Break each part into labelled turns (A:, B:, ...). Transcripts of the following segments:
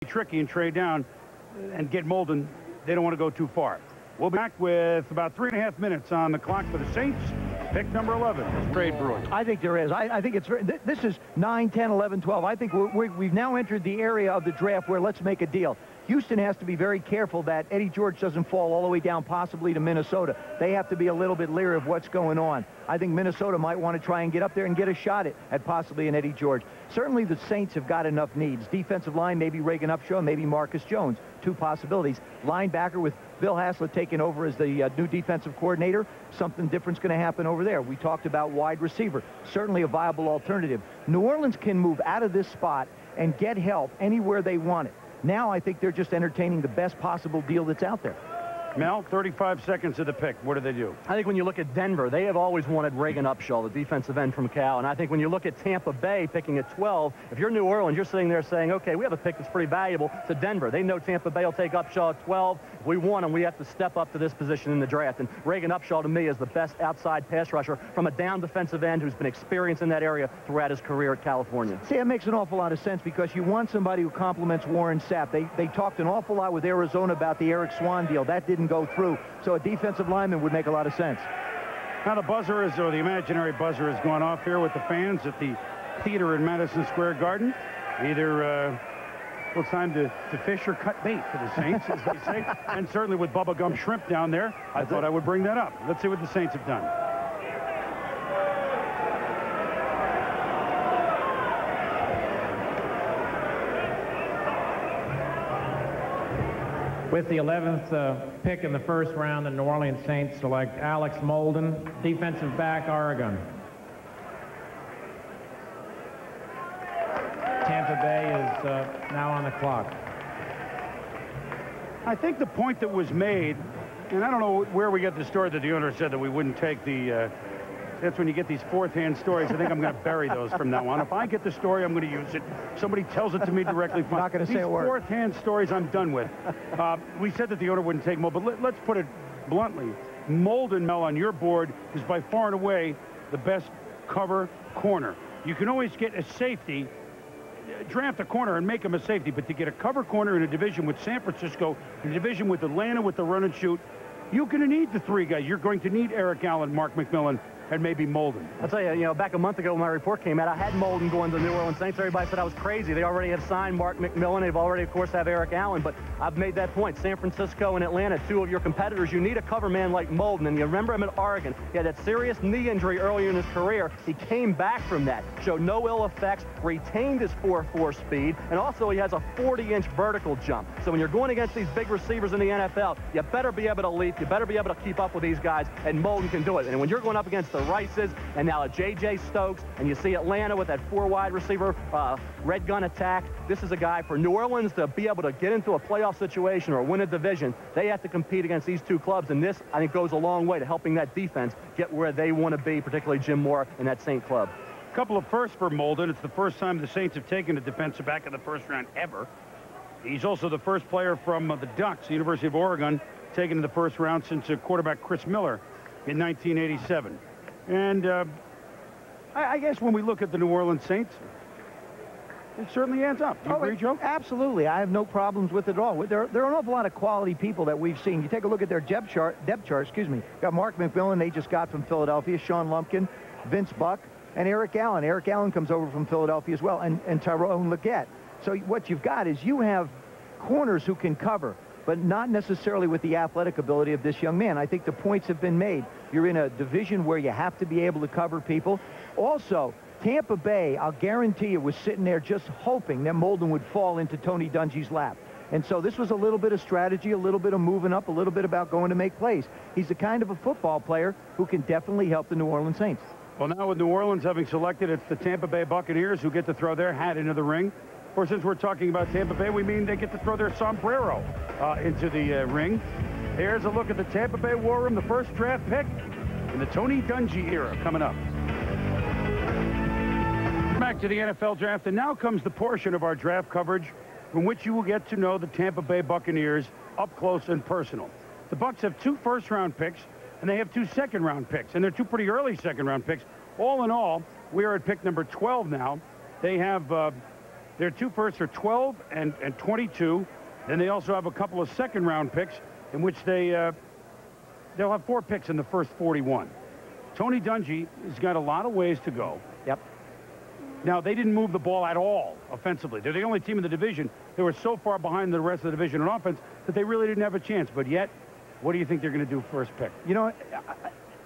A: tricky and trade down and get Molden. They don't want to go too far. We'll be back with about 3.5 minutes on the clock for the Saints. Pick number 11. Trade brewing.
B: I think there is. I think it's this is 9, 10, 11, 12. I think we've now entered the area of the draft where let's make a deal. Houston has to be very careful that Eddie George doesn't fall all the way down possibly to Minnesota. They have to be a little bit leery of what's going on. I think Minnesota might want to try and get up there and get a shot at possibly an Eddie George. Certainly the Saints have got enough needs. Defensive line, maybe Reagan Upshaw, maybe Marcus Jones. 2 possibilities. Linebacker with Bill Haslett taking over as the new defensive coordinator. Something different's going to happen over there. We talked about wide receiver. Certainly a viable alternative. New Orleans can move out of this spot and get help anywhere they want it. Now I think they're just entertaining the best possible deal that's out there.
A: Mel, 35 seconds of the pick. What do they do?
C: I think when you look at Denver, they have always wanted Reagan Upshaw, the defensive end from Cal. And I think when you look at Tampa Bay picking at 12, if you're New Orleans, you're sitting there saying, okay, we have a pick that's pretty valuable to Denver. They know Tampa Bay will take Upshaw at 12. If we want him, we have to step up to this position in the draft. And Reagan Upshaw, to me, is the best outside pass rusher from a down defensive end who's been experienced in that area throughout his career at California.
B: See, that makes an awful lot of sense because you want somebody who complements Warren Sapp. They talked an awful lot with Arizona about the Eric Swan deal. That didn't go through. So a defensive lineman would make a lot of sense.
A: Now the buzzer is, or the imaginary buzzer is going off here with the fans at the theater in Madison Square Garden. Either well, it's time to fish or cut bait for the Saints, as they say. And certainly with Bubba Gump Shrimp down there, I thought I would bring that up. Let's see what the Saints have done.
D: With the 11th pick in the first round, the New Orleans Saints select Alex Molden, defensive back, Oregon. Tampa Bay is now on the clock.
A: I think the point that was made, and I don't know where we get the story that the owner said that we wouldn't take the that's when you get these fourth-hand stories. I think I'm going to bury those from now on. If I get the story, I'm going to use it. Somebody tells it to me directly.
B: I'm not going to say a word.
A: These fourth-hand stories I'm done with. We said that the owner wouldn't take Molden, but let's put it bluntly. Molden, Mel, on your board is by far and away the best cover corner. You can always get a safety, draft a corner and make him a safety, but to get a cover corner in a division with San Francisco, in a division with Atlanta with the run and shoot, you're going to need the 3 guys. You're going to need Eric Allen, Mark McMillan, and maybe Molden.
C: I'll tell you, back a month ago when my report came out, I had Molden going to the New Orleans Saints. Everybody said I was crazy. They already have signed Mark McMillan. They've already, of course, have Eric Allen. But I've made that point. San Francisco and Atlanta, 2 of your competitors. You need a cover man like Molden. And you remember him at Oregon. He had that serious knee injury earlier in his career. He came back from that, showed no ill effects, retained his 4.4 speed, and also he has a 40-inch vertical jump. So when you're going against these big receivers in the NFL, you better be able to leap. You better be able to keep up with these guys, and Molden can do it. And when you're going up against the Rices, and now a J.J. Stokes, and you see Atlanta with that 4 wide receiver red gun attack. This is a guy for New Orleans to be able to get into a playoff situation or win a division. They have to compete against these 2 clubs, and this, I think, goes a long way to helping that defense get where they want to be, particularly Jim Moore and that Saint club.
A: A couple of firsts for Molden. It's the first time the Saints have taken a defensive back in the first round ever. He's also the first player from the Ducks, the University of Oregon, taken in the first round since quarterback Chris Miller in 1987. And I guess when we look at the New Orleans Saints, it certainly adds up. Do you agree, Joe?
B: Absolutely. I have no problems with it at all. There are an awful lot of quality people that we've seen. You take a look at their depth chart, excuse me. Got Mark McMillan, they just got from Philadelphia, Sean Lumpkin, Vince Buck, and Eric Allen. Eric Allen comes over from Philadelphia as well, and Tyrone Leggett. So what you've got is you have corners who can cover, but not necessarily with the athletic ability of this young man. I think the points have been made. You're in a division where you have to be able to cover people. Also, Tampa Bay, I'll guarantee you, was sitting there just hoping that Molden would fall into Tony Dungy's lap. And so this was a little bit of strategy, a little bit of moving up, a little bit about going to make plays. He's the kind of a football player who can definitely help the New Orleans Saints.
A: Well, now with New Orleans having selected, it's the Tampa Bay Buccaneers who get to throw their hat into the ring. Or since we're talking about Tampa Bay, we mean they get to throw their sombrero into the ring. Here's a look at the Tampa Bay War Room, the first draft pick in the Tony Dungy era coming up. Back to the NFL draft, and now comes the portion of our draft coverage from which you will get to know the Tampa Bay Buccaneers up close and personal. The Bucs have 2 first-round picks, and they have 2 second-round picks, and they're 2 pretty early second-round picks. All in all, we are at pick number 12 now. They have Their 2 firsts are 12 and 22. Then they also have a couple of second-round picks in which they'll have 4 picks in the first 41. Tony Dungy has got a lot of ways to go.
B: Yep.
A: Now, they didn't move the ball at all offensively. They're the only team in the division. They were so far behind the rest of the division in offense that they really didn't have a chance. But yet, what do you think they're going to do first pick?
B: You know,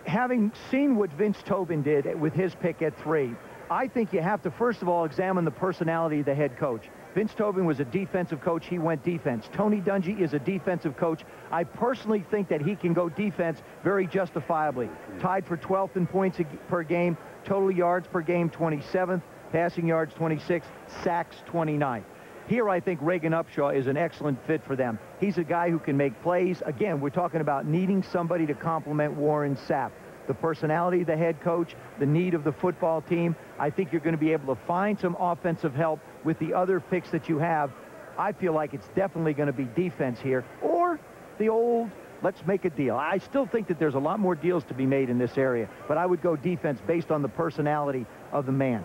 B: having seen what Vince Tobin did with his pick at 3, I think you have to, first of all, examine the personality of the head coach. Vince Tobin was a defensive coach. He went defense. Tony Dungy is a defensive coach. I personally think that he can go defense very justifiably. Tied for 12th in points per game, total yards per game 27th, passing yards 26, sacks 29. Here I think Reagan Upshaw is an excellent fit for them. He's a guy who can make plays. Again, we're talking about needing somebody to complement Warren Sapp. The personality of the head coach, the need of the football team. I think you're going to be able to find some offensive help with the other picks that you have. I feel like it's definitely going to be defense here, or the old, let's make a deal. I still think that there's a lot more deals to be made in this area, but I would go defense based on the personality of the man.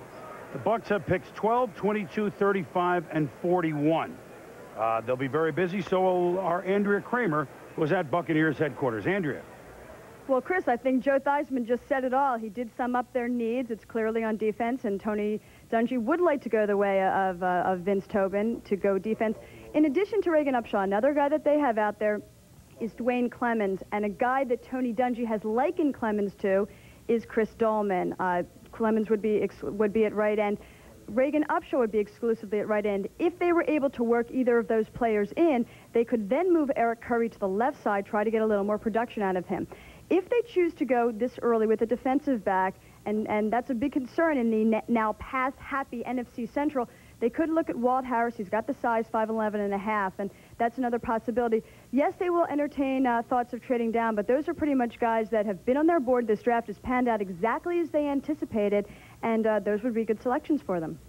A: The Bucs have picks 12, 22, 35, and 41. They'll be very busy, so will our Andrea Kramer, who was at Buccaneers headquarters. Andrea.
E: Well, Chris, I think Joe Theismann just said it all. He did sum up their needs. It's clearly on defense, and Tony Dungy would like to go the way of Vince Tobin to go defense. In addition to Reagan Upshaw, another guy that they have out there is Dwayne Clemens, and a guy that Tony Dungy has likened Clemens to is Chris Dolman. Clemens would be at right end. Reagan Upshaw would be exclusively at right end. If they were able to work either of those players in, they could then move Eric Curry to the left side, try to get a little more production out of him. If they choose to go this early with a defensive back, and that's a big concern in the now pass-happy NFC Central, they could look at Walt Harris. He's got the size, 5'11 and a half, and that's another possibility. Yes, they will entertain thoughts of trading down, but those are pretty much guys that have been on their board. This draft has panned out exactly as they anticipated, and those would be good selections for them.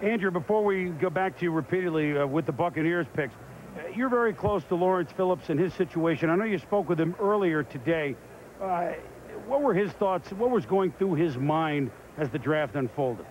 A: Andrew, before we go back to you repeatedly with the Buccaneers picks, you're very close to Lawrence Phillips and his situation. I know you spoke with him earlier today. What were his thoughts? What was going through his mind as the draft unfolded?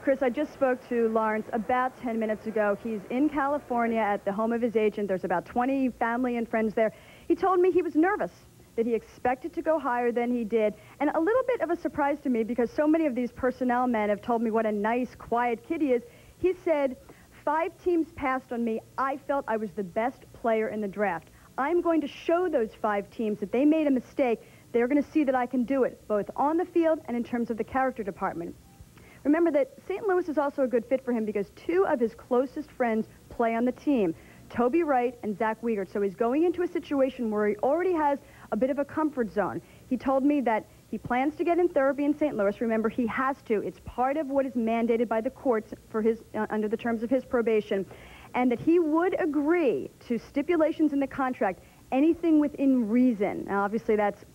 E: Chris, I just spoke to Lawrence about 10 minutes ago. He's in California at the home of his agent. There's about 20 family and friends there. He told me he was nervous, that he expected to go higher than he did. And a little bit of a surprise to me, because so many of these personnel men have told me what a nice, quiet kid he is. He said, 5 teams passed on me. I felt I was the best player in the draft. I'm going to show those 5 teams that they made a mistake. They're going to see that I can do it, both on the field and in terms of the character department. Remember that St. Louis is also a good fit for him because 2 of his closest friends play on the team, Toby Wright and Zach Wiegert. So he's going into a situation where he already has a bit of a comfort zone. He told me that he plans to get in therapy in St. Louis. Remember, he has to. It's part of what is mandated by the courts for his under the terms of his probation, and that he would agree to stipulations in the contract, anything within reason. Now, obviously, that's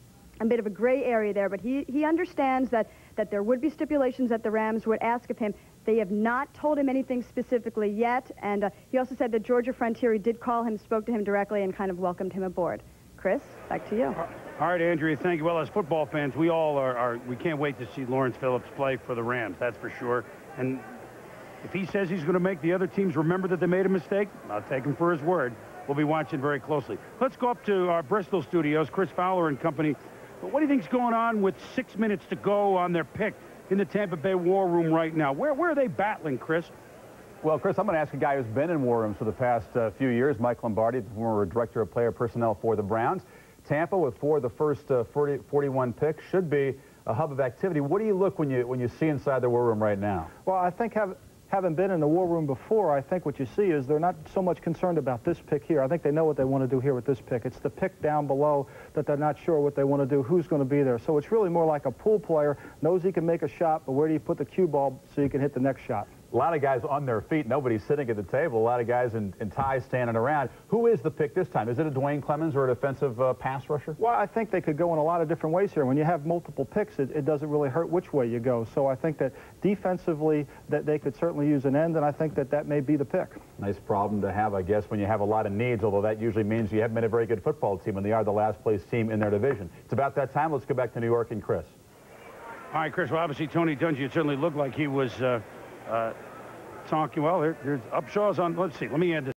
E: a bit of a gray area there, but he understands that there would be stipulations that the Rams would ask of him. They have not told him anything specifically yet, and he also said that Georgia Frontiere did call him, spoke to him directly, and kind of welcomed him aboard. Chris, back to you.
A: All right, Andrea, thank you. Well, as football fans, we all we can't wait to see Lawrence Phillips play for the Rams, that's for sure. And if he says he's going to make the other teams remember that they made a mistake, I'll take him for his word. We'll be watching very closely. Let's go up to our Bristol studios, Chris Fowler and company. But what do you think's going on with 6 minutes to go on their pick in the Tampa Bay War Room right now? Where are they battling, Chris?
F: Well, Chris, I'm going to ask a guy who's been in war rooms for the past few years, Mike Lombardi, the former director of player personnel for the Browns. Tampa, with 4 of the first 41 picks, should be a hub of activity. What do you look when you see inside the war room right now?
G: Well, I think having been in the war room before, I think what you see is they're not so much concerned about this pick here. I think they know what they want to do here with this pick. It's the pick down below that they're not sure what they want to do, who's going to be there. So it's really more like a pool player, knows he can make a shot, but where do you put the cue ball so you can hit the next shot?
F: A lot of guys on their feet. Nobody's sitting at the table. A lot of guys in ties standing around. Who is the pick this time? Is it a Dwayne Clemens or a defensive pass rusher?
G: Well, I think they could go in a lot of different ways here. When you have multiple picks, it doesn't really hurt which way you go. So I think that defensively that they could certainly use an end, and I think that may be the pick.
F: Nice problem to have, I guess, when you have a lot of needs, although that usually means you haven't been a very good football team, and they are the last-place team in their division. It's about that time. Let's go back to New York and Chris.
A: All right, Chris. Well, obviously, Tony Dungy, it certainly looked like he was talking. Well, there's Upshaw's on. Let's see. Let me add this.